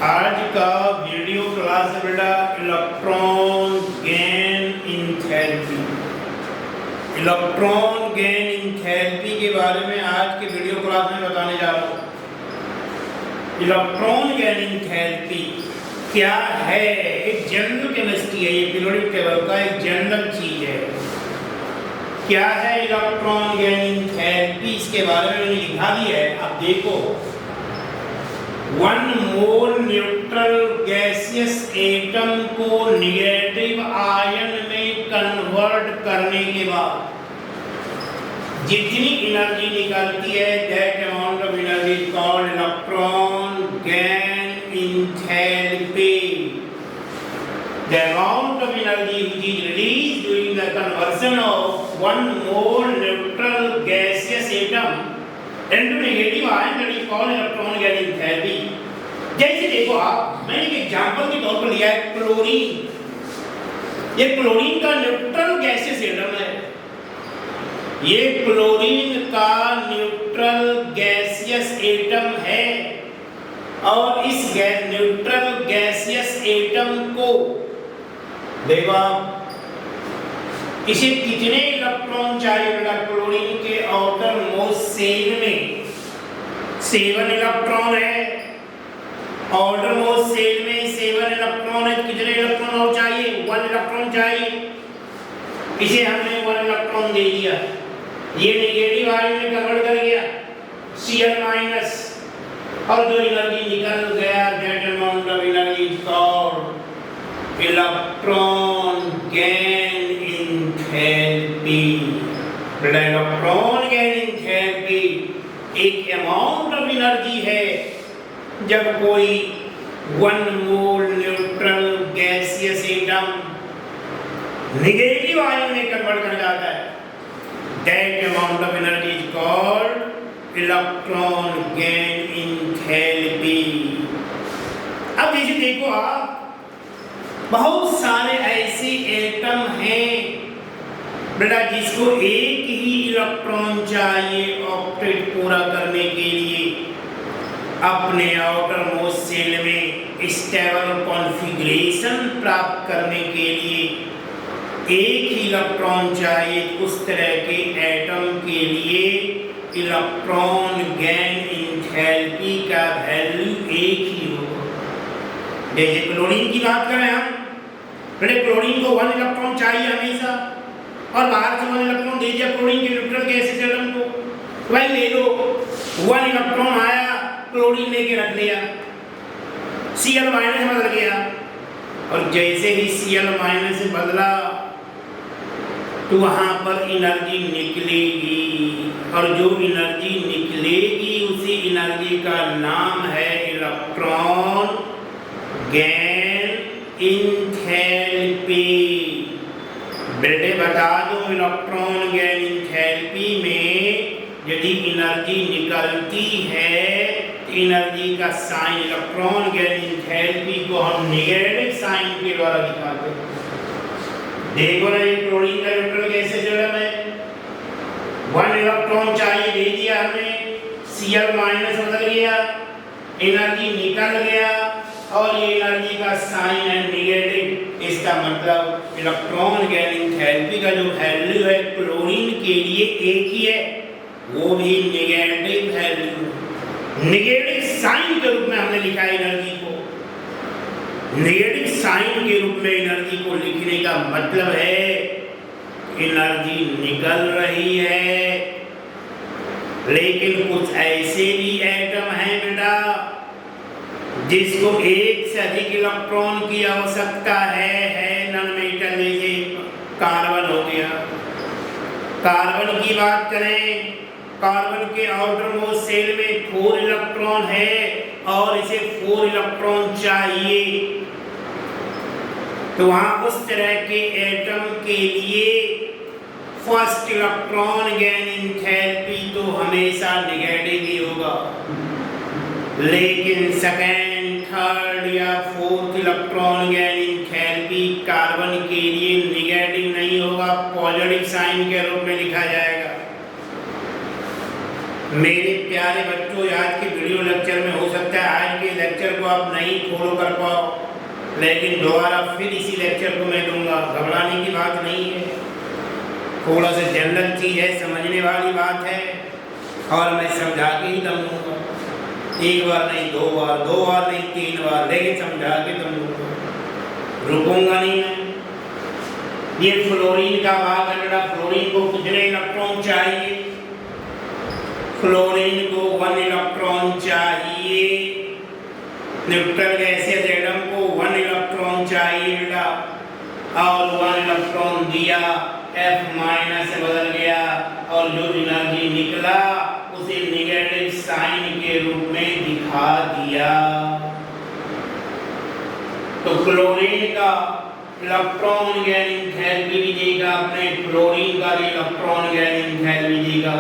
आज का video class है बेटा electron gain enthalpy. Electron gain enthalpy के बारे में आज के वीडियो क्लास में बताने जा रहा हूँ। इलेक्ट्रॉन गेन इंथैल्पी क्या है? एक जनरल केमिस्ट्री है, ये पीरियोडिक टेबल का एक जनरल चीज है। क्या है इलेक्ट्रॉन गेन इंथैल्पी, इसके बारे में मैंने लिखा भी है, आप देखो। 1 मोल न्यूट्रल गैसियस एटम को निगेटिव आयन में कन्वर्ट करने के बाद जितनी एनर्जी निकलती है, that amount of energy is called electron gain enthalpy. The amount of energy which is released during the conversion of 1 mole neutral gaseous atom into negative ion, that is called electron gain enthalpy। जैसे देखो आप, मैंने एक example के तौर पर लिया है क्लोरीन। ये क्लोरीन का न्यूट्रल गैसियस एटम है। ये क्लोरीन का न्यूट्रल गैसियस एटम है और इस न्यूट्रल गैसियस एटम को देखो, इसे कितने इलेक्ट्रॉन चाहिए बेटा? क्लोरीन के आउटर मोस्ट शेल में 7 इलेक्ट्रॉन है। आउटर मोस्ट शेल में 7 इलेक्ट्रॉन है। कितने इलेक्ट्रॉन और चाहिए? 1 इलेक्ट्रॉन चाहिए। इसे हमने 1 इलेक्ट्रॉन दे दिया, ये नेगेटिव आयन में कन्वर्ट कर गया Cl माइनस, और जो एनर्जी निकल गया, that amount of energy is called electron gain enthalpy. Electron gain enthalpy एक अमाउंट ऑफ एनर्जी है जब कोई 1 mole neutral gaseous atom negative ion में कन्वर्ट कर जाता है, that amount of energy is called electron gain enthalpy. अब जैसे देखो आप, बहुत सारे ऐसे एटम हैं बेटा जिसको एक ही इलेक्ट्रॉन चाहिए ऑक्टेट पूरा करने के लिए, अपने आउटर मोस्ट शेल में स्टेबल कॉन्फ़िगरेशन प्राप्त करने के लिए एक ही इलेक्ट्रॉन चाहिए। उस तरह के एटम के लिए इलेक्ट्रॉन गेन इंथैल्पी का वैल्यू एक ही होगा। जैसे क्लोरीन की बात करें हम, बेटे क्लोरीन को 1 इलेक्ट्रॉन चाहिए हमेशा, और बाहर से 1 इलेक्ट्रॉन दे दिया क्लोरीन के न्यूट्रल गैसियस एटम को, वही ले लो। 1 इलेक्ट्रॉन आया, क्लोरीन लेके रख लिया, Cl माइनस बदल गया, और जैसे ही Cl माइनस से बदला तो वहां पर एनर्जी निकलेगी, और जो एनर्जी निकलेगी उसी एनर्जी का नाम है इलेक्ट्रॉन गेन इंथैल्पी। बेटे बता दो, इलेक्ट्रॉन गेन इंथैल्पी में यदि एनर्जी निकलती है तो एनर्जी का साइन, इलेक्ट्रॉन गेन इंथैल्पी को हम नेगेटिव साइन के द्वारा दिखाते हैं। देखो ना, ये क्लोरीन का न्यूट्रल गैसियस एटम है, 1 इलेक्ट्रॉन चाहिए, दे दिया हमने, Cl माइनस बदल गया, एनर्जी निकल गया, और ये एनर्जी का साइन है नेगेटिव। इसका मतलब इलेक्ट्रॉन गेन इंथैल्पी का जो वैल्यू है क्लोरीन के लिए एक ही है, वो भी नेगेटिव वैल्यू। नेगेटिव साइन के रूप में हमने लिखा है एनर्जी को। नेगेटिव साइन के रूप में एनर्जी को लिखने का मतलब है एनर्जी निकल रही है। लेकिन कुछ ऐसे भी एटम हैं बेटा जिसको एक से अधिक इलेक्ट्रॉन की आवश्यकता है नॉन मेटल, जैसे कार्बन हो गया। कार्बन की बात करें, कार्बन के आउटर मोस्ट शेल में 4 इलेक्ट्रॉन है और इसे 4 इलेक्ट्रॉन चाहिए, तो वहां उस तरह के एटम के लिए फर्स्ट इलेक्ट्रॉन गेन इंथैल्पी तो हमेशा नेगेटिव ही होगा, लेकिन सेकेंड, थर्ड या fourth electron gain enthalpy carbon के लिए नेगेटिव नहीं होगा, पॉजिटिव साइन के रूप में लिखा जाएगा। मेरे प्यारे बच्चों, आज के वीडियो लेक्चर में हो सकता है आज के लेक्चर को आप नहीं फॉलो कर पाओ, लेकिन दोबारा फिर इसी लेक्चर को मैं दूंगा, घबराने की बात नहीं है। थोड़ा सा जनरल चीज़ है, समझने वाली बात है, और मैं समझा के ही दम लूँगा। एक बार नहीं, दो बार नहीं, 3 बार, लेकिन समझा के दम लूँगा, रुकूंगा नहीं मैं। ये फ्लोरीन का बात है, फ्लोरीन को कितने इलेक्ट्रॉन चाहिए? फ्लोरीन को 1 इलेक्ट्रॉन चाहिए। न्यूट्रल गैसियस एटम को 1 इलेक्ट्रॉन चाहिए बेटा, और 1 इलेक्ट्रॉन दिया, F माइनस से बदल गया, और जो एनर्जी निकला उसे नेगेटिव साइन के रूप में दिखा दिया। तो क्लोरीन का इलेक्ट्रॉन गेन एंथैल्पी लीजिएगा, अपने फ्लोरीन का इलेक्ट्रॉन गेन एंथैल्पी लीजिएगा।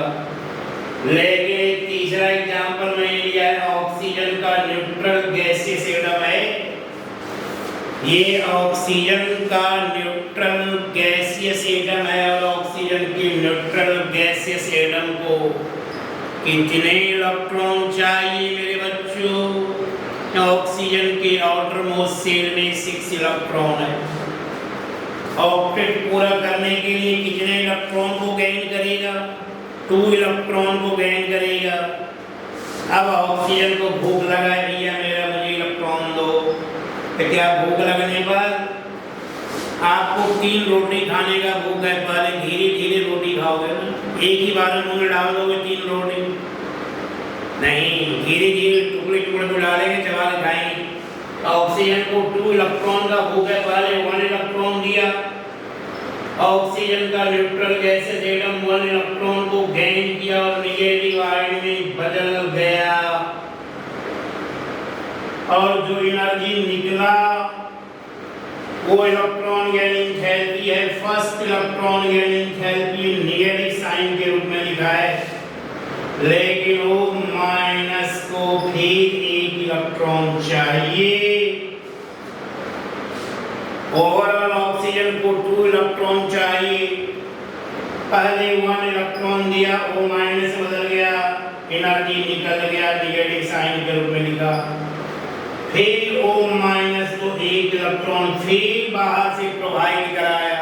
लेकिन तीसरा एग्जांपल मैंने लिया है, ऑक्सीजन का न्यूट्रल गैसियस एटम है। ये ऑक्सीजन का न्यूट्रल गैसियस एटम है, और ऑक्सीजन के न्यूट्रल गैसियस एटम को कितने इलेक्ट्रॉन चाहिए मेरे बच्चों? ऑक्सीजन के आउटर मोस्ट शेल में 6 इलेक्ट्रॉन है। ऑक्टेट पूरा करने के लिए कितने इलेक्ट्रॉन को गेन करेगा? 2 इलेक्ट्रॉन को गेन करेगा। अब ऑक्सीजन को भूख लगा है, भैया मेरा मुझे इलेक्ट्रॉन दो। तो क्या भूख लगने पर आपको 3 रोटी खाने का भूख है, पहले धीरे धीरे रोटी खाओगे ना, एक ही बार में मुंह में डाल दोगे 3 रोटी? नहीं, धीरे धीरे टुकड़े टुकड़े को डालेंगे, चबा के खाएंगे। ऑक्सीजन को 2 इलेक्ट्रॉन का भूख है, पहले 1 इलेक्ट्रॉन दिया। ऑक्सीजन का न्यूट्रल गैसियस एटम 1 इलेक्ट्रॉन को गेन किया और नेगेटिव आयन में बदल गया, और जो एनर्जी निकला वो इलेक्ट्रॉन गेन एंथैल्पी है। First electron gain enthalpy negative sign के रूप में लिखा है, लेकिन वो माइनस को फिर 1 इलेक्ट्रॉन चाहिए। ओवरऑल ऑक्सीजन को 2 इलेक्ट्रॉन चाहिए, पहले 1 इलेक्ट्रॉन दिया, वो माइनस बदल गया, एनर्जी निकल गया, नेगेटिव साइन के रूप में लिखा। फिर O माइनस को 1 इलेक्ट्रॉन फिर बाहर से प्रोवाइड कराया।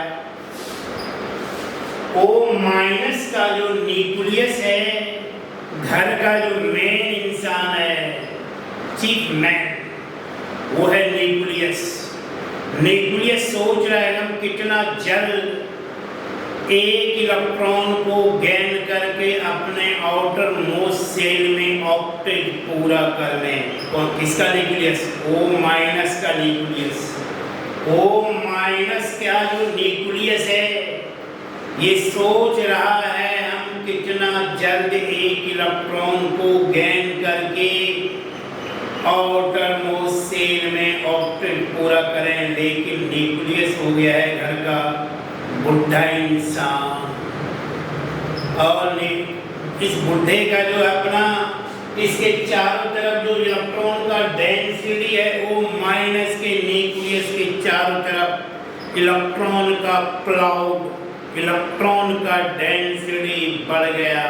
O माइनस का जो न्यूक्लियस है, घर का जो मेन इंसान है, चीफ मैन, वो है न्यूक्लियस। न्यूक्लियस सोच रहा है हम कितना जल्द 1 इलेक्ट्रॉन को गेन करके अपने आउटर मोस्ट सेल में ऑक्टेट पूरा कर लें। और किसका न्यूक्लियस? O माइनस का न्यूक्लियस। O माइनस का जो न्यूक्लियस है, ये सोच रहा है हम कितना जल्द 1 इलेक्ट्रॉन को गेन करके आउटर मोस्ट सेल में ऑक्टेट पूरा करें, लेकिन न्यूक्लियस हो गया है घर का बुढ़ा इंसान। और इस बुढ़े का जो अपना इसके चारों तरफ जो इलेक्ट्रॉन का डेंसिटी है, वो माइनस के न्यूक्लियस के चारों तरफ इलेक्ट्रॉन का क्लाउड, इलेक्ट्रॉन का डेंसिटी बढ़ गया,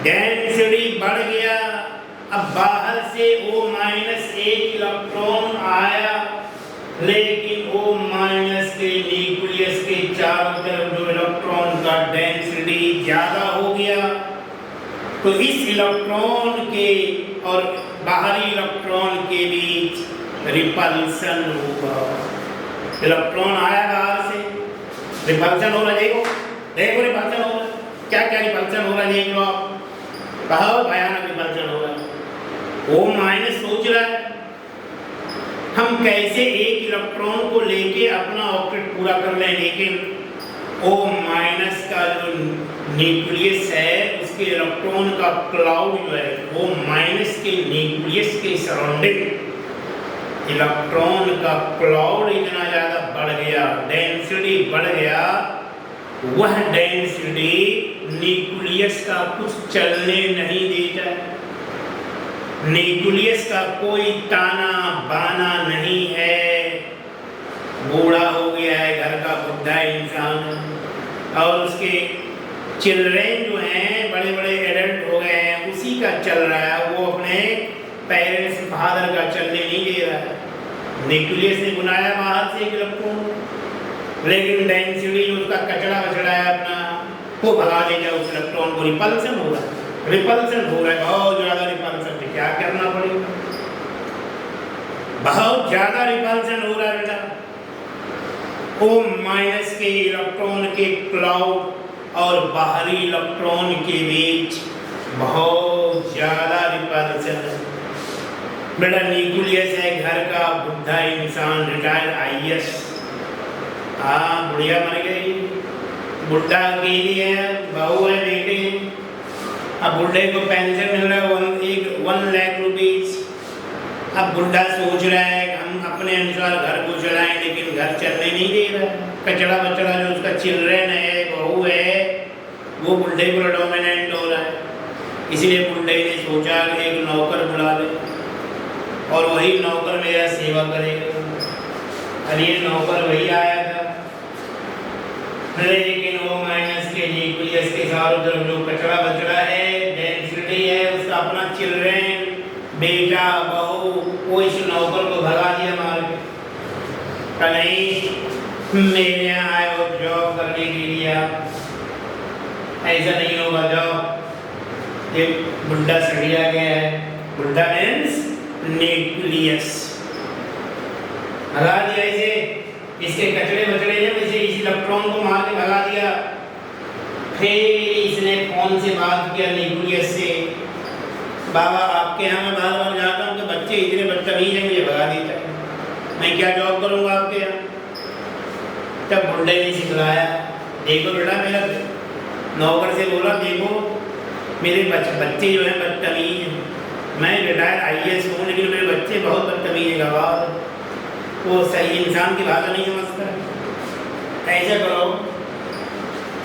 डेंसिटी बढ़ गया। अब बाहर से O माइनस 1 इलेक्ट्रॉन आया, लेकिन O माइनस के न्यूक्लियस के चारों तरफ जो इलेक्ट्रॉन का डेंसिटी ज्यादा हो गया, तो इस इलेक्ट्रॉन के और बाहरी इलेक्ट्रॉन के बीच रिपल्सन होगा। इलेक्ट्रॉन आया बाहर से, रिपल्सन हो रहा, देखो देखो रिपल्सन हो रहा, क्या क्या रिपल्सन हो रहा देख लो आप, बहुत भयानक रिपल्सन हो रहा है। O माइनस सोच रहा है हम कैसे 1 इलेक्ट्रॉन को लेके अपना ऑक्टेट पूरा कर लें, लेकिन O माइनस का जो न्यूक्लियस है, उसके इलेक्ट्रॉन का क्लाउड जो है, O माइनस के न्यूक्लियस के सराउंडिंग इलेक्ट्रॉन का क्लाउड इतना ज्यादा बढ़ गया, डेंसिटी बढ़ गया, वह डेंसिटी न्यूक्लियस का कुछ चलने नहीं देता। न्यूक्लियस का कोई ताना बाना नहीं है, बूढ़ा हो गया है, घर का बुढ़ा इंसान, और उसके चिल्ड्रेन जो हैं बड़े बड़े एडल्ट हो गए हैं, उसी का चल रहा है। वो अपने पेरेंट्स फादर का चलने नहीं दे रहा है। न्यूक्लियस ने बनाया बाहर से एक इलेक्ट्रॉन, लेकिन डेंसिटी उसका कचरा वचड़ा है अपना, वो भगा देगा उस इलेक्ट्रॉन को। रिपल्सन हो रहा है, रिपल्सन हो रहा है, बहुत ज्यादा रिपल्सन। क्या करना पड़ेगा? बहुत ज्यादा रिपल्सन हो रहा है बेटा। O माइनस के इलेक्ट्रॉन के क्लाउड और बाहरी इलेक्ट्रॉन के बीच बहुत ज्यादा रिपल्सन है बेटा। न्यूक्लियस है घर का बुढ़ा इंसान, रिटायर्ड IAS। हाँ, बुढ़िया मर गई, बुढ़ा अकेली है, बहू है, बेटे। अब बुढ़े को पेंशन मिल रहा है 1 लाख रुपीज। अब बुढ़ा सोच रहा है कि हम अपने अनुसार घर को चलाएं, लेकिन घर चलने नहीं दे रहा है। कचड़ा बचड़ा जो उसका चिल्ड्रन है, बहू है, वो बुढ़े पर डोमिनेंट हो रहा है। इसलिए बुढ़े ने सोचा कि एक नौकर बुला ले और वही नौकर मेरा सेवा करेगा। और ये नौकर वही आया था, लेकिन वो माइनस के न्यूक्लियस के चारों तरफ जो कचरा बचड़ा है, डेंसिटी है, उसका अपना चिल्ड्रन, बेटा, बहू, वो इस नौकर को भगा दिया मार के। नहीं, मेरे यहाँ आए हो जॉब करने के लिए, ऐसा नहीं होगा। जॉब ये बुढ़ा सड़िया गया है, बुढ़ा मीन्स न्यूक्लियस, भगा दिया इसे। इसके कचरे बचड़े जब इसे इस इलेक्ट्रॉन को मार के भगा दिया, फिर इसने फोन से बात किया न्यूक्लियस से, बाबा आपके यहाँ मैं बार बार जाता हूँ कि बच्चे इतने बदतमीज हैं, मुझे भगा देता है, मैं क्या जॉब करूँगा आपके यहाँ। तब बुढ़े ने सिखलाया, देखो बेटा, मेरा नौकर से बोला, देखो मेरे बच्चे जो हैं बदतमीज हैं, मैं रिटायर्ड IAS हूँ, लेकिन मेरे बच्चे बहुत बदतमीज हैं, गवार, वो सही इंसान की भाषा नहीं समझता। ऐसा करो,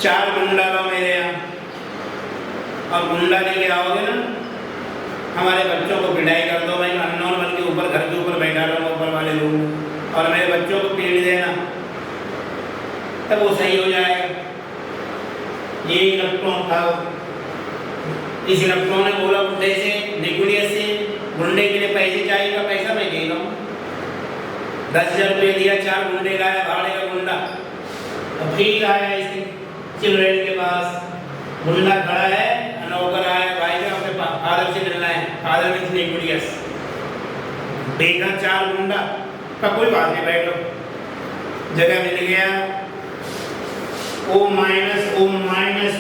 4 गुंडा लो मेरे यहाँ, और गुंडा लेके आओगे ना, हमारे बच्चों को पिटाई कर दो। मैं अननोन बन के ऊपर घर के ऊपर बैठा रहूँगा, ऊपर वाले लोग, और मेरे बच्चों को पीट देना, तब वो सही हो जाएगा। ये इलेक्ट्रॉन था। इस इलेक्ट्रॉन ने बोला बुढ़े से, न्यूक्लियस से, गुंडे के लिए पैसे चाहिए, का पैसा मैं दे रहा हूँ। 10,000 रुपये दिया, 4 गुंडे लाया, भाड़े का गुंडा। अब फिर आया इसके चिल्ड्रन के पास, गुंडा खड़ा है, नौकर आया, भाई का अपने फादर से मिलना है, फादर मीन्स न्यूक्लियस, बेटा 4 गुंडा का, कोई बात नहीं, बैठो। जगह मिल गया। O माइनस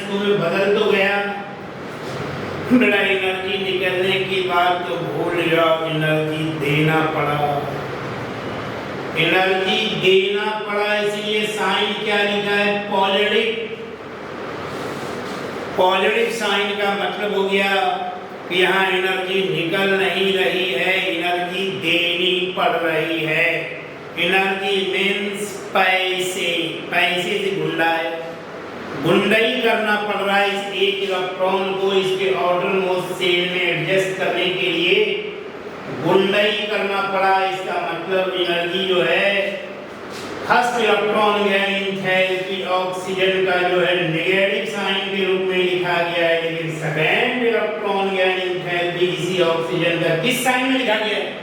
तुम्हें बदल तो गया बेटा, एनर्जी निकलने की बात तो भूल जाओ, एनर्जी देना पड़ा, एनर्जी देना पड़ा। इसलिए साइन क्या लिखा है? पॉजिटिव। पॉजिटिव साइन का मतलब हो गया कि यहाँ एनर्जी निकल नहीं रही है, एनर्जी देनी पड़ रही है। एनर्जी मीन्स पैसे, पैसे से गुंडा है, गुंडाई करना पड़ रहा है इस एक इलेक्ट्रॉन को इसके ऑर्डर मोस्ट सेल में एडजस्ट करने के लिए गुंडाई करना पड़ा। इसका मतलब एनर्जी जो है, first electron gain enthalpy oxygen का जो है नेगेटिव साइन के रूप में लिखा गया है, लेकिन सेकेंड इलेक्ट्रॉन गेन एंथैल्पी इसी ऑक्सीजन का किस साइन में लिखा गया है?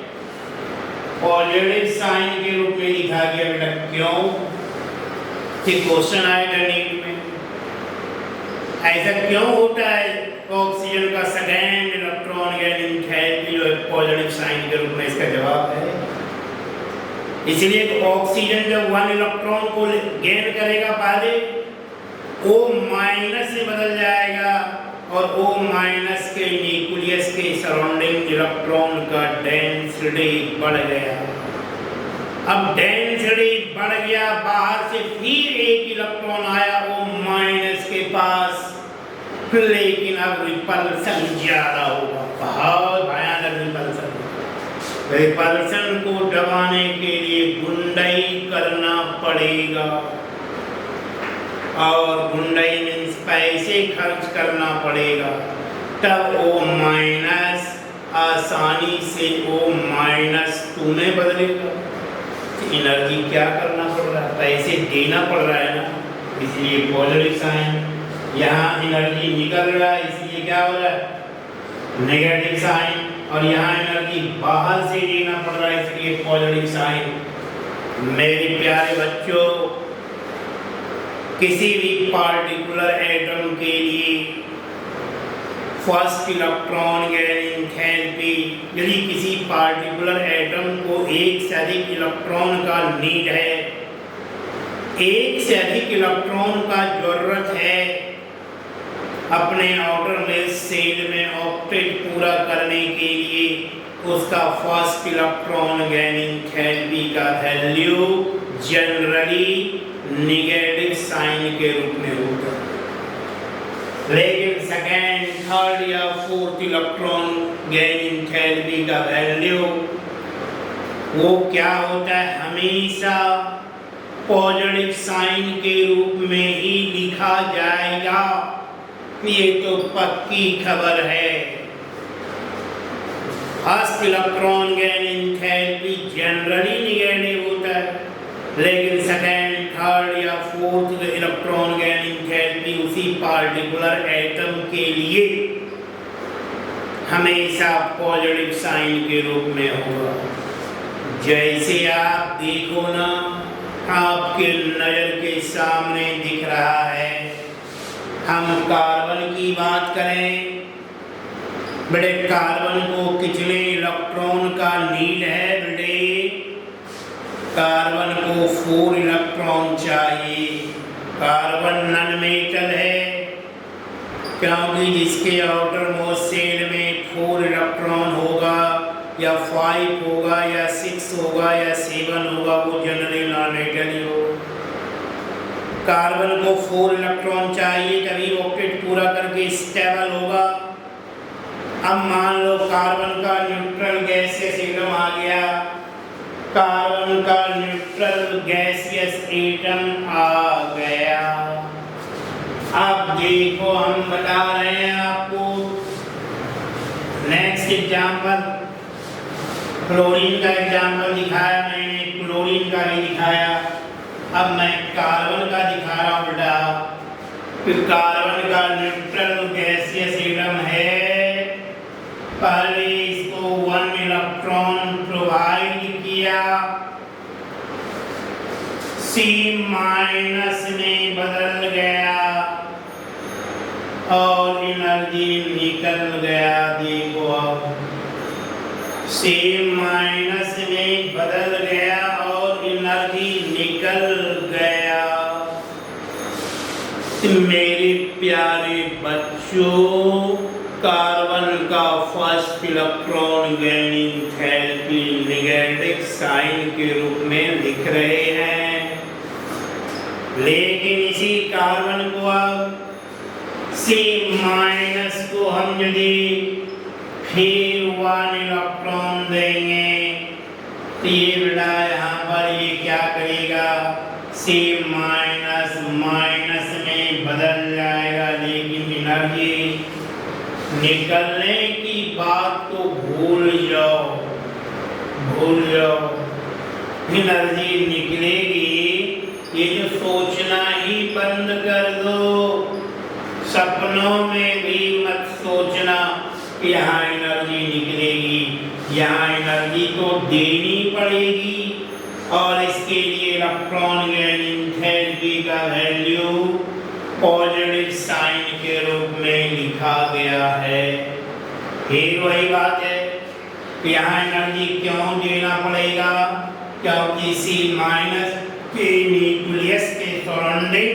पॉजिटिव साइन के रूप में लिखा गया बेटा। क्यों? ये क्वेश्चन आएगा नीट में, ऐसा क्यों होता है? ऑक्सीजन का सेकेंड इलेक्ट्रॉन गेन एंथैल्पी जो है पॉजिटिव साइन के रूप में, इसका जवाब है इसलिए ऑक्सीजन जब 1 इलेक्ट्रॉन को गेन करेगा पहले O माइनस से बदल जाएगा, और O माइनस के न्यूक्लियस के सराउंडिंग इलेक्ट्रॉन का डेंसिटी बढ़ गया। अब डेंसिटी बढ़ गया, बाहर से फिर एक इलेक्ट्रॉन आया O माइनस के पास, लेकिन अब रिपल्सन ज्यादा होगा, बहुत भयानक रिपल्सन। रिपल्सन को दबाने के लिए गुंडाई करना पड़ेगा, और गुंडाई मीन्स पैसे खर्च करना पड़ेगा, तब O माइनस आसानी से O माइनस तुम्हें बदलेगा। एनर्जी क्या करना पड़ रहा है? पैसे देना पड़ रहा है ना, इसलिए पॉजिटिव साइन। यहाँ एनर्जी निकल रहा है, इसलिए क्या हो रहा है? Negative sign. और और यहाँ एनर्जी बाहर से लेना पड़ रहा है, इसलिए पॉजिटिव साइन। मेरे प्यारे बच्चों, किसी भी पार्टिकुलर एटम के लिए फर्स्ट इलेक्ट्रॉन गेन एंथैल्पी, यदि किसी पार्टिकुलर एटम को एक से अधिक इलेक्ट्रॉन का नीड है, एक से अधिक इलेक्ट्रॉन का जरूरत है अपने आउटर सेल में ऑक्टेट पूरा करने के लिए, उसका फर्स्ट इलेक्ट्रॉन गेन एंथैल्पी का वैल्यू जनरली नेगेटिव साइन के रूप में होता है। लेकिन सेकेंड, थर्ड या फोर्थ इलेक्ट्रॉन गेन एंथैल्पी का वैल्यू वो क्या होता है, हमेशा पॉजिटिव साइन के रूप में ही लिखा जाएगा। ये तो पक्की खबर है। First electron gain enthalpy generally negative होता है, लेकिन सेकेंड, थर्ड या फोर्थ इलेक्ट्रॉन गेन एंथैल्पी उसी पार्टिकुलर एटम के लिए हमेशा पॉजिटिव साइन के रूप में होगा। जैसे आप देखो ना, आपके नजर के सामने दिख रहा है, हम कार्बन की बात करें, बड़े कार्बन को कितने इलेक्ट्रॉन का नीड है? बड़े कार्बन को 4 इलेक्ट्रॉन चाहिए। कार्बन नॉन मेटल है, क्योंकि जिसके आउटर मोस्ट सेल में 4 इलेक्ट्रॉन होगा या 5 होगा या 6 होगा या 7 होगा, वो जनरली नॉन मेटल ही होगा। कार्बन को 4 इलेक्ट्रॉन चाहिए, तभी ऑक्टेट पूरा करके स्टेबल होगा। अब मान लो कार्बन का न्यूट्रल गैसियस एटम आ गया, कार्बन का न्यूट्रल गैसियस एटम आ गया। अब देखो, हम बता रहे हैं आपको, नेक्स्ट एग्जाम्पल, क्लोरीन का एग्जाम्पल दिखाया मैंने, क्लोरीन का भी दिखाया। अब मैं कार्बन का दिखा रहा हूँ बेटा, कि कार्बन का न्यूट्रल गैसियस एटम है। पहले इसको 1 इलेक्ट्रॉन प्रोवाइड किया, C- में बदल गया और एनर्जी निकल गया। देखो अब C- में बदल गया और एनर्जी निकल गया। मेरे प्यारे बच्चों, कार्बन का first electron gain enthalpy negative sign के रूप में लिख रहे हैं, लेकिन इसी कार्बन को अब C- को हम यदि फिर 1 इलेक्ट्रॉन देंगे, तो ये बेटा यहाँ पर ये क्या करेगा, C- में बदल जाएगा, लेकिन एनर्जी निकलने की बात तो भूल जाओ, भूल जाओ। एनर्जी निकलेगी, ये जो सोचना ही बंद कर दो। सपनों में भी मत सोचना कि यहाँ एनर्जी निकलेगी। यहाँ एनर्जी तो देनी पड़ेगी, और इसके लिए इलेक्ट्रॉन गेन एंथैल्पी का वैल्यू पॉजिटिव साइन के रूप में लिखा गया है। फिर वही बात है कि यहाँ एनर्जी क्यों देना पड़ेगा, क्योंकि C- के न्यूक्लियस के सराउंडिंग,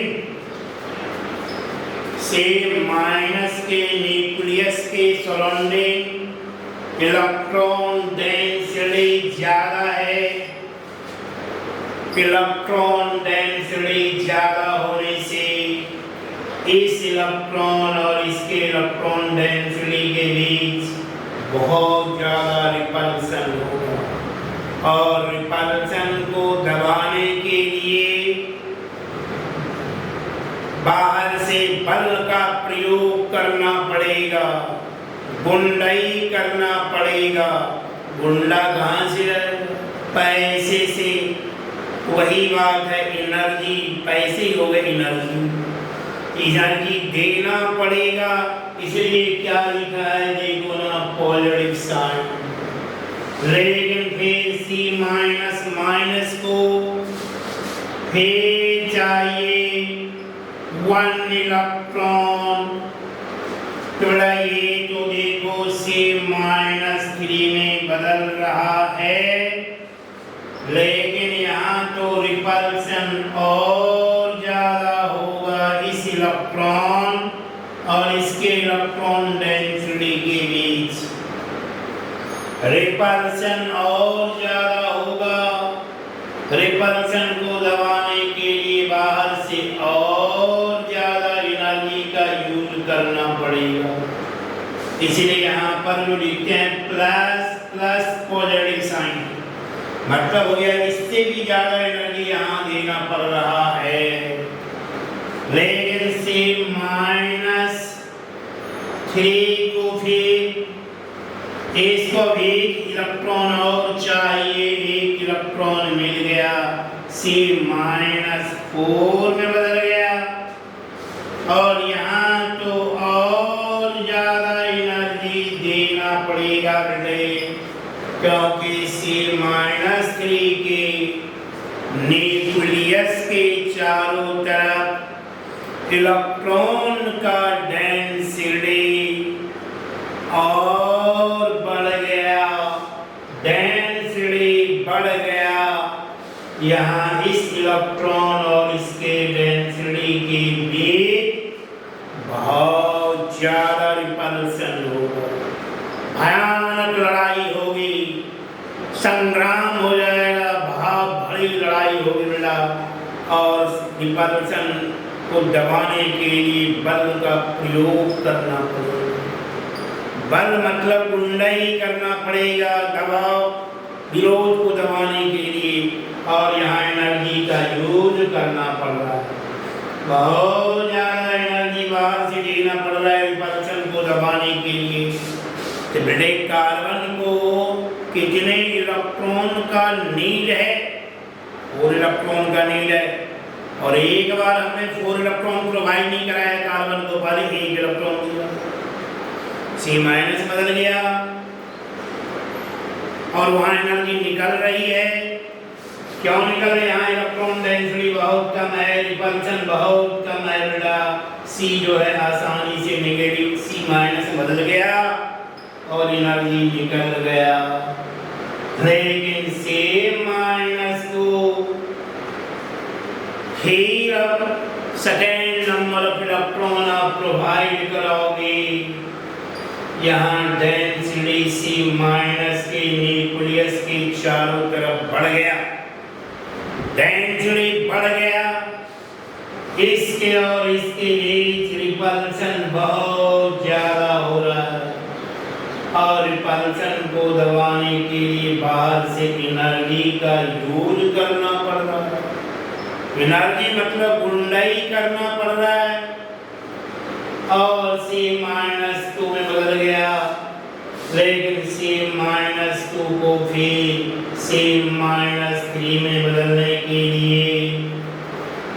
C- के न्यूक्लियस के सराउंडिंग इलेक्ट्रॉन डेंसिटी ज्यादा है। इलेक्ट्रॉन डेंसिटी ज्यादा होने से इस इलेक्ट्रॉन और इसके इलेक्ट्रॉन डेंसिटी के बीच बहुत ज्यादा रिपल्सन होगा, और रिपल्सन को दबाने के लिए बाहर से बल का प्रयोग करना पड़ेगा, गुंडाई करना पड़ेगा। गुंडा कहाँ से? पैसे से। वही बात है, एनर्जी पैसे हो गए, एनर्जी देना पड़ेगा। इसलिए क्या लिखा है देखो ना, पॉजिटिव साइन। लेकिन फिर सी माइनस माइनस को फिर चाहिए 1 इलेक्ट्रॉन, तो ये तो देखो C-3 में बदल रहा है, लेकिन यहाँ तो रिपल्सन और ज्यादा होगा इस इलेक्ट्रॉन और इसके इलेक्ट्रॉन डेंसिटी के बीच। रिपल्सन और ज्यादा होगा, रिपल्सन को दबाने के लिए बाहर से और ज्यादा एनर्जी का यूज करना पड़ेगा। इसलिए यहाँ पर जो लिखते हैं प्लस प्लस पॉजिटिव साइन, मतलब हो गया इससे भी ज्यादा एनर्जी यहाँ देना पड़ रहा है। लेकिन C-3 को फिर इसको एक इलेक्ट्रॉन और चाहिए, एक इलेक्ट्रॉन मिल गया, C-4 में बदल गया और यहाँ तो और ज्यादा एनर्जी देना पड़ेगा बेटे, क्योंकि C-3 के न्यूक्लियस के चारों तरफ इलेक्ट्रॉन का डेंसिटी और बढ़ गया, डेंसिटी बढ़ गया। यहाँ इस इलेक्ट्रॉन और इसके डेंसिटी के बीच बहुत ज्यादा रिपल्सन होगा, भयानक लड़ाई होगी, संग्राम हो जाएगा, बहुत बड़ी लड़ाई होगी बेटा। और रिपल्सन को दबाने के लिए बल का प्रयोग करना पड़ेगा। बल मतलब कुंडई करना पड़ेगा, दबाव विरोध को दबाने के लिए, और यहाँ एनर्जी का यूज करना पड़ रहा है, बहुत ज्यादा एनर्जी बाहर से देना पड़ रहा है रिपल्सन को दबाने के लिए। तो बेटे कार्बन को कितने इलेक्ट्रॉन का नीड है? 4 इलेक्ट्रॉन का नीड है, और एक बार हमने 4 इलेक्ट्रॉन प्रोवाइड नहीं कराया कार्बन को, पहले 1 इलेक्ट्रॉन दिया, C- बदल गया और वहां एनर्जी निकल रही है। क्यों निकल रही है? यहाँ इलेक्ट्रॉन डेंसिटी बहुत कम है, रिपल्सन बहुत कम है बेटा। C जो है आसानी से नेगेटिव C- बदल गया और एनर्जी निकल गया। लेकिन C- को फिर अब सेकेंड नंबर ऑफ इलेक्ट्रॉन आप प्रोवाइड कराओगे, यहाँ डेंसिटी C- के न्यूक्लियस के चारों तरफ बढ़ गया, डेंसिटी बढ़ गया, इसके और इसके बीच रिपल्सन बहुत ज्यादा हो रहा है, और रिपल्सन को दबाने के लिए बाहर से एनर्जी का यूज करना पड़ रहा है। एनर्जी मतलब गुंडाई करना पड़ रहा है, और C-2 में बदल गया। लेकिन C-2 को फिर C-3 में बदलने के लिए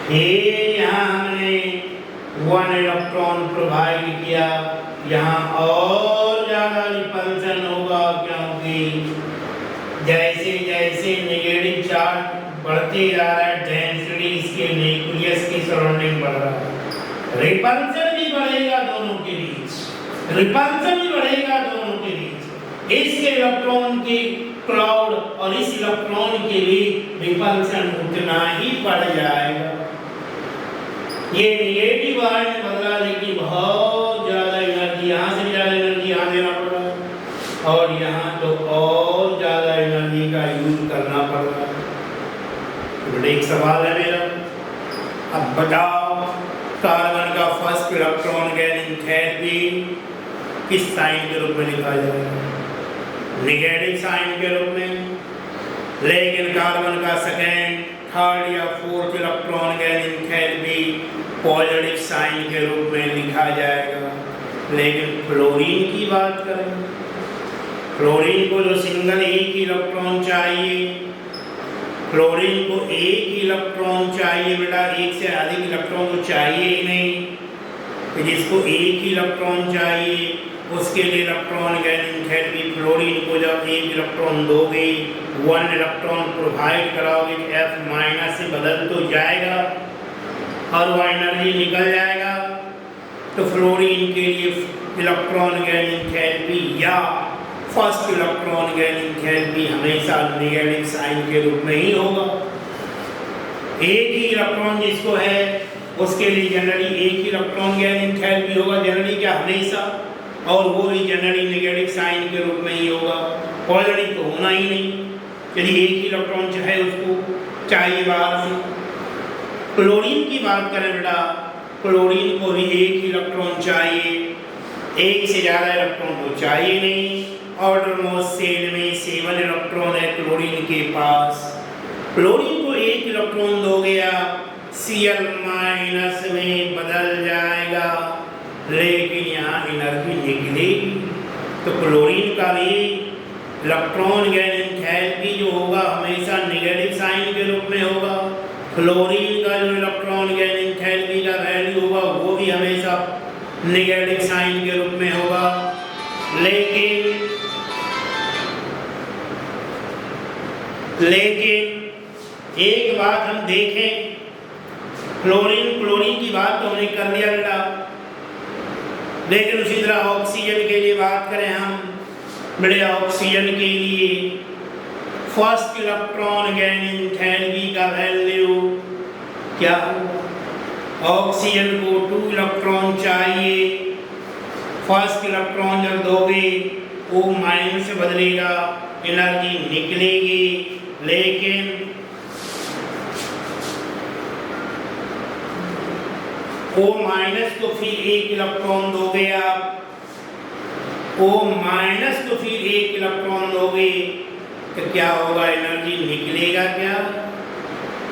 फिर यहाँ हमने 1 इलेक्ट्रॉन प्रोवाइड किया। यहाँ और ज़्यादा रिपल्सन होगा, क्योंकि जैसे जैसे नेगेटिव चार्ज बढ़ते जा रहा है, डेंसिटी इसके न्यूक्लियस की सराउंडिंग बढ़ रहा है, रिपल्सन भी बढ़ेगा दोनों के बीच, रिपल्सन भी बढ़ेगा दोनों के बीच। इसके इलेक्ट्रॉन की क्लाउड और इस इलेक्ट्रॉन के बीच रिपल्सन उतना ही बढ़ जाएगा। ये नेगेटिव आयन में बदला, लेकिन बहुत ज्यादा एनर्जी, यहाँ से ज्यादा एनर्जी यहाँ देना पड़ रहा है, और यहाँ तो और ज्यादा एनर्जी का यूज करना पड़ रहा है। तो एक सवाल है मेरा, अब बताओ कार्बन का फर्स्ट इलेक्ट्रॉन गैन एंथैल्पी किस साइन के रूप में लिखा जाएगा? नेगेटिव साइन के रूप में। लेकिन कार्बन का सेकेंड, थर्ड या fourth electron gain enthalpy positive sign के रूप में लिखा जाएगा। लेकिन फ्लोरीन की बात करें, फ्लोरीन को जो सिंगल एक इलेक्ट्रॉन चाहिए, क्लोरीन को एक इलेक्ट्रॉन चाहिए बेटा, एक से अधिक इलेक्ट्रॉन तो चाहिए ही नहीं। कि जिसको एक ही इलेक्ट्रॉन चाहिए उसके लिए इलेक्ट्रॉन गैन एंथैल्पी, फ्लोरीन को जब एक इलेक्ट्रॉन दोगे, 1 इलेक्ट्रॉन प्रोवाइड कराओगे, F माइनस से बदल तो जाएगा और वो एनर्जी निकल जाएगा। तो फ्लोरीन के लिए इलेक्ट्रॉन गैन एंथैल्पी या फर्स्ट इलेक्ट्रॉन गैन एंथैल्पी हमेशा नेगेटिव साइन के रूप में ही होगा। एक ही इलेक्ट्रॉन जिसको है उसके लिए जनरली एक ही इलेक्ट्रॉन गैन एंथैल्पी होगा, जनरली क्या हमेशा, और वो भी जनरली नेगेटिव साइन के रूप में ही होगा। पॉजिटिव तो होना ही नहीं, यदि एक ही इलेक्ट्रॉन चाहे उसको चाहिए बाहर से। क्लोरीन की बात करें बेटा, क्लोरीन को भी एक ही इलेक्ट्रॉन चाहिए, एक से ज़्यादा इलेक्ट्रॉन तो चाहिए नहीं। ऑर्डर मोस्ट सेल में 7 इलेक्ट्रॉन है क्लोरीन के पास। क्लोरीन को एक इलेक्ट्रॉन दोगे आप, Cl माइनस में बदल जाएगा, लेकिन यहाँ एनर्जी निकलेगी। तो क्लोरीन का भी इलेक्ट्रॉन गैन एंथैल्पी जो होगा हमेशा नेगेटिव साइन के रूप में होगा। फ्लोरीन का जो इलेक्ट्रॉन गैन एंथैल्पी का वैल्यू होगा वो भी हमेशा नेगेटिव साइन के रूप में होगा। लेकिन एक बात हम देखें, क्लोरीन की बात तो हमने कर लिया बेटा, लेकिन उसी तरह ऑक्सीजन के लिए बात करें हम, बड़े ऑक्सीजन के लिए फर्स्ट इलेक्ट्रॉन गैन एंथैल्पी का वैल्यू क्या होगा? ऑक्सीजन को 2 इलेक्ट्रॉन चाहिए, फर्स्ट इलेक्ट्रॉन जब दोगे वो माइनस से बदलेगा, एनर्जी निकलेगी, लेकिन O माइनस को फिर एक इलेक्ट्रॉन दोगे आप, O माइनस को फिर एक इलेक्ट्रॉन दोगे तो क्या होगा? एनर्जी निकलेगा क्या?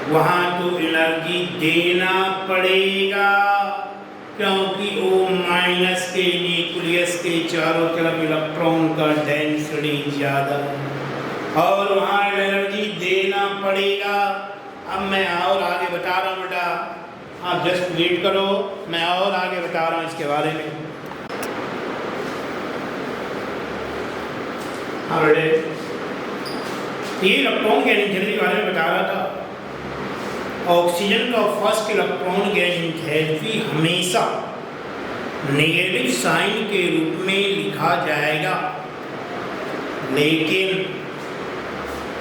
वहाँ तो एनर्जी देना पड़ेगा, क्योंकि O माइनस के न्यूक्लियस के चारों तरफ इलेक्ट्रॉन का डेंसिटी ज़्यादा है और वहाँ एनर्जी देना पड़ेगा। अब मैं और आगे बता रहा हूँ बेटा, आप जस्ट वेट करो, मैं और आगे बता रहा हूँ इसके बारे में। हाँ बेटे, ये इलेक्ट्रॉन गैन एंथैल्पी के बारे में बता रहा था। ऑक्सीजन का फर्स्ट इलेक्ट्रॉन गैन एंथैल्पी हमेशा नेगेटिव साइन के रूप में लिखा जाएगा, लेकिन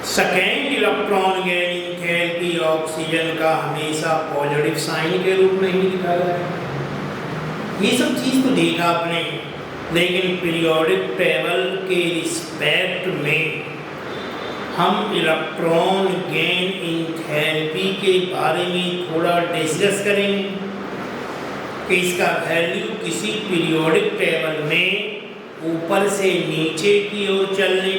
second electron gain enthalpy oxygen का हमेशा पॉजिटिव साइन के रूप में ही लिखा जाएगा। ये सब चीज़ तो देखा आपने, लेकिन पीरियोडिक टेबल के रिस्पेक्ट में हम इलेक्ट्रॉन गैन एंथैल्पी के बारे में थोड़ा डिस्कस करेंगे कि इसका वैल्यू किसी पीरियोडिक टेबल में ऊपर से नीचे की ओर चलने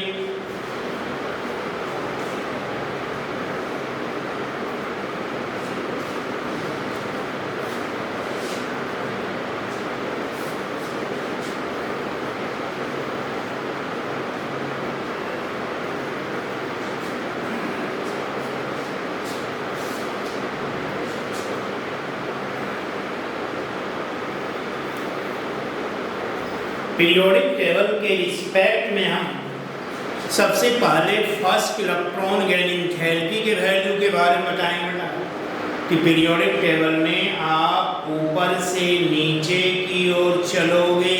पीरियोडिक टेबल के रिस्पेक्ट में हम सबसे पहले फर्स्ट इलेक्ट्रॉन गैन एंथैल्पी के वैल्यू के बारे में बताएंगे कि पीरियोडिक टेबल में आप ऊपर से नीचे की ओर चलोगे,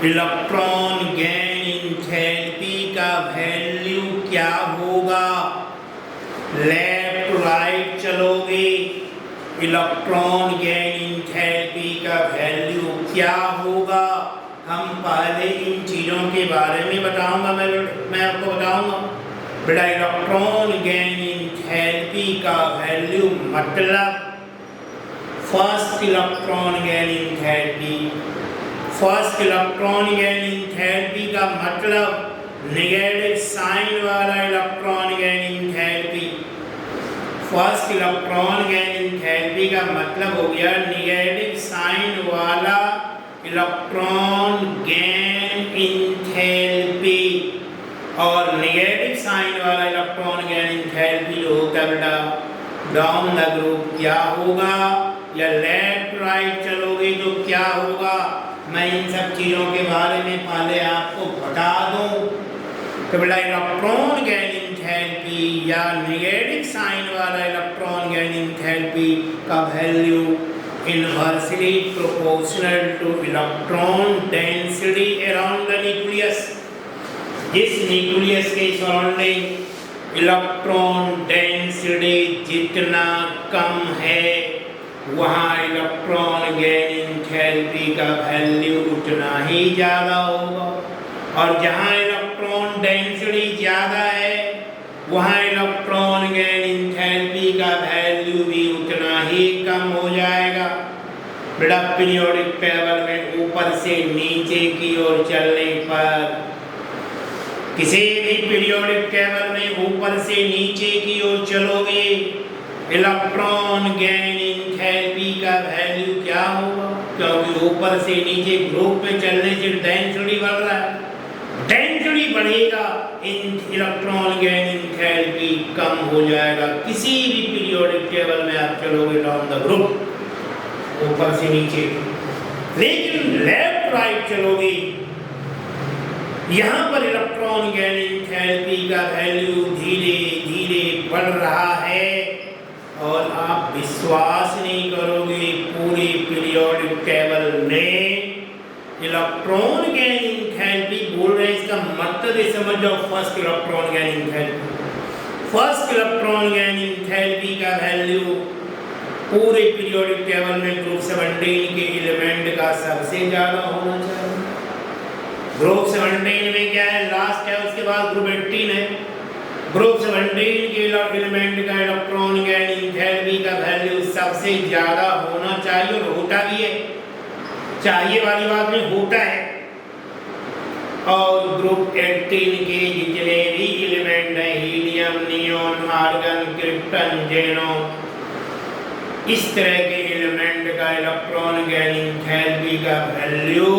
इलेक्ट्रॉन गैन एंथैल्पी का वैल्यू क्या होगा? लेफ्ट राइट चलोगे, इलेक्ट्रॉन गैन एंथैल्पी का वैल्यू क्या होगा? हम पहले इन चीज़ों के बारे में बताऊंगा, मैं आपको बताऊंगा बेटा। इलेक्ट्रॉन गैन एंथैल्पी का वैल्यू मतलब first electron gain enthalpy, first electron gain enthalpy का मतलब नेगेटिव साइन वाला electron gain enthalpy. First electron gain enthalpy का मतलब हो गया नेगेटिव साइन वाला इलेक्ट्रॉन गैन एंथैल्पी, और नेगेटिव साइन वाला इलेक्ट्रॉन गैन एंथैल्पी जो होगा बेटा डाउन द ग्रुप क्या होगा? या लेफ्ट लेफ्ट राइट चलोगे तो क्या होगा, मैं इन सब चीज़ों के बारे में पहले आपको बता दूं। तो बेटा इलेक्ट्रॉन गेन एंथैल्पी या नेगेटिव साइन वाला इलेक्ट्रॉन गेन एंथैल्पी का value inversely proportional two electron density around the nucleus. जिस न्यूक्लियस के सराउंडिंग इलेक्ट्रॉन डेंसिटी जितना कम है वहाँ इलेक्ट्रॉन गेन एंथैल्पी का वैल्यू उतना ही ज़्यादा होगा, और जहाँ इलेक्ट्रॉन डेंसिटी ज़्यादा है वहाँ इलेक्ट्रॉन गेन एंथैल्पी का वैल्यू भी उतना ही कम हो जाएगा। बेटा पीरियोडिक टेबल में ऊपर से नीचे की ओर चलने पर, किसी भी पीरियोडिक टेबल में ऊपर से नीचे की ओर चलोगे इलेक्ट्रॉन गेन एंथैल्पी का वैल्यू क्या होगा, क्योंकि ऊपर से नीचे ग्रुप में चलने से डेंसिटी बढ़ रहा है, डेंसिटी बढ़ेगा इलेक्ट्रॉन गेन एंथैल्पी कम हो जाएगा। किसी भी पीरियोडिक टेबल में आप चलोगे डाउन द ग्रुप ऊपर से नीचे, लेकिन लेफ्ट राइट चलोगे यहाँ पर इलेक्ट्रॉन गेन एंथैल्पी का वैल्यू धीरे धीरे बढ़ रहा है, और आप विश्वास नहीं करोगे पूरे पीरियोडिक टेबल में इलेक्ट्रॉन गेन एंथैल्पी बोल रहे हैं, इसका मतलब समझ जाओ first electron gain enthalpy, first electron gain enthalpy का वैल्यू पूरे पीरियोडिक टेबल में ग्रुप 17 के एलिमेंट का सबसे ज़्यादा होना चाहिए। ग्रुप 17 में क्या है, लास्ट है, उसके बाद ग्रुप 18 है। ग्रुप 17 के एलिमेंट का इलेक्ट्रॉन गेन एंथैल्पी का वैल्यू सबसे ज़्यादा होना चाहिए, और होता भी है, चाहिए वाली बात में होता है। और ग्रुप 18 के जितने भी एलिमेंट हैं, helium, neon, argon, krypton, xenon, इस तरह के एलिमेंट का इलेक्ट्रॉन गेन एंथैल्पी का वैल्यू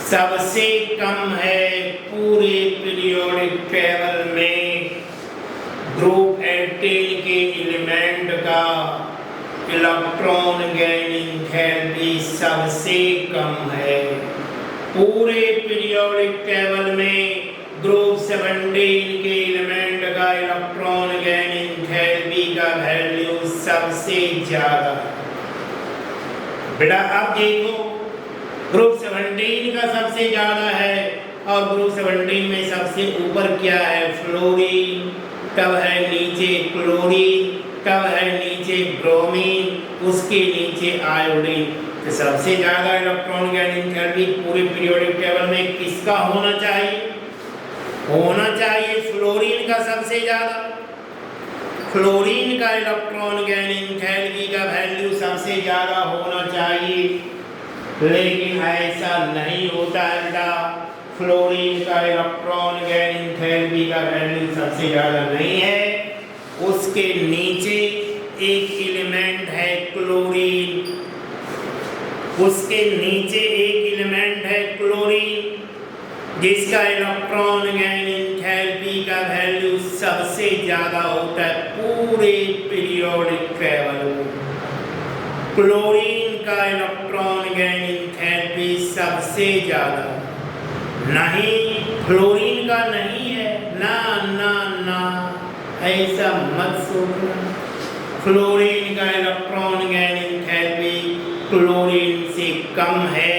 सबसे कम है पूरे पीरियोडिक टेबल में। ग्रुप 18 के एलिमेंट का इलेक्ट्रॉन गेन एंथैल्पी सबसे कम है पूरे पीरियोडिक टेबल में। ग्रुप 17 के एलिमेंट का इलेक्ट्रॉन गेन एंथैल्पी का वैल्यू सबसे ज्यादा। बेटा अब देखो, ग्रुप 17 का सबसे ज्यादा है, और ग्रुप 17 में सबसे ऊपर क्या है, फ्लोरीन, तब है नीचे क्लोरीन, तब है नीचे ब्रोमीन, उसके नीचे आयोडीन। तो सबसे ज्यादा इलेक्ट्रॉन गेन एंथैल्पी पूरे पीरियोडिक टेबल में किसका होना चाहिए? होना चाहिए फ्लोरीन का सबसे ज्यादा। फ्लोरीन का इलेक्ट्रॉन गेन एंथैल्पी का वैल्यू सबसे ज्यादा होना चाहिए, लेकिन ऐसा नहीं होता है बेटा। फ्लोरीन का इलेक्ट्रॉन गेन एंथैल्पी का वैल्यू सबसे ज्यादा नहीं है, उसके नीचे एक एलिमेंट है क्लोरीन, उसके नीचे एक एलिमेंट है क्लोरीन, जिसका इलेक्ट्रॉन गेन एंथैल्पी का वैल्यू सबसे ज्यादा होता है पूरे पीरियोडिक टेबल में। क्लोरीन का इलेक्ट्रॉन गेन एंथैल्पी सबसे ज्यादा, नहीं फ्लोरीन का नहीं है, ना ना ना, ऐसा मत सोचना। फ्लोरीन का इलेक्ट्रॉन गेन एंथैल्पी क्लोरीन से कम है।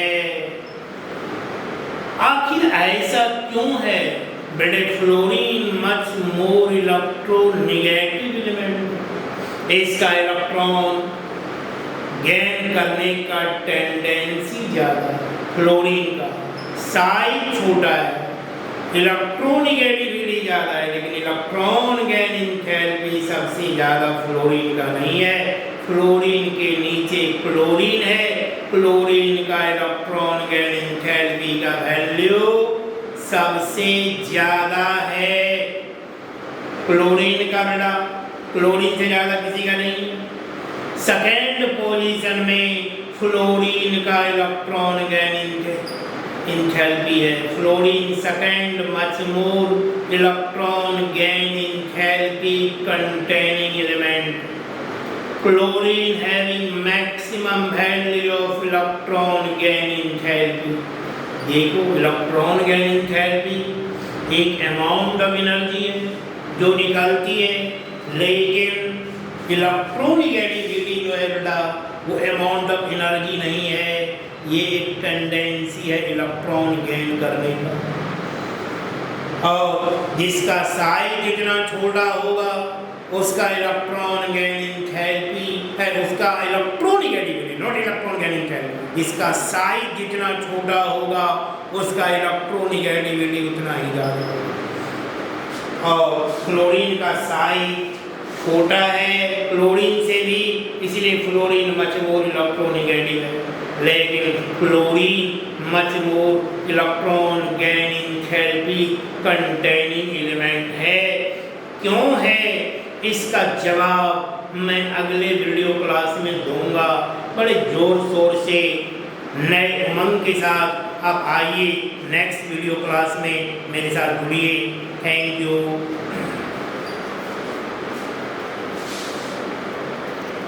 आखिर ऐसा क्यों है? बेटे fluorine much more electronegative element, इसका इलेक्ट्रॉन गेन करने का टेंडेंसी ज्यादा है। फ्लोरीन का साइज छोटा है, इलेक्ट्रोनेगेटिविटी ज्यादा है, लेकिन इलेक्ट्रॉन गेन एंथैल्पी सबसे ज्यादा फ्लोरीन का नहीं है। फ्लोरीन के नीचे क्लोरीन है, क्लोरीन का इलेक्ट्रॉन गेन एंथैल्पी का वैल्यू सबसे ज्यादा है। क्लोरीन का बेटा क्लोरीन से ज्यादा किसी का नहीं। सेकेंड पोजीशन में फ्लोरीन का इलेक्ट्रॉन गेन एंथैल्पी है। Fluorine second much more electron gain enthalpy containing element. Chlorine having maximum value of electron gain enthalpy. देखो इलेक्ट्रॉन गैन एंथैल्पी एक अमाउंट ऑफ एनर्जी है जो निकलती है, लेकिन इलेक्ट्रॉन गैनिविटी जो है बेटा वो अमाउंट ऑफ एनर्जी नहीं है, ये एक टेंडेंसी है इलेक्ट्रॉन गेन करने का। और जिसका साइज जितना छोटा होगा उसका इलेक्ट्रॉन गेन एंथैल्पी है, उसका इलेक्ट्रॉन गैनिविटी, नॉट इलेक्ट्रॉन गेन एंथैल्पी, जिसका साइज जितना छोटा होगा उसका इलेक्ट्रॉन गैनिविटी उतना ही ज़्यादा होगा। और क्लोरीन का साइज छोटा है क्लोरीन से भी, इसलिए fluorine much more electron negative है, लेकिन chlorine much more electron gain enthalpy containing element है। क्यों है इसका जवाब मैं अगले वीडियो क्लास में दूंगा, बड़े जोर शोर से नए उमंग के साथ आप आइए नेक्स्ट वीडियो क्लास में मेरे साथ जुड़िए। Thank you.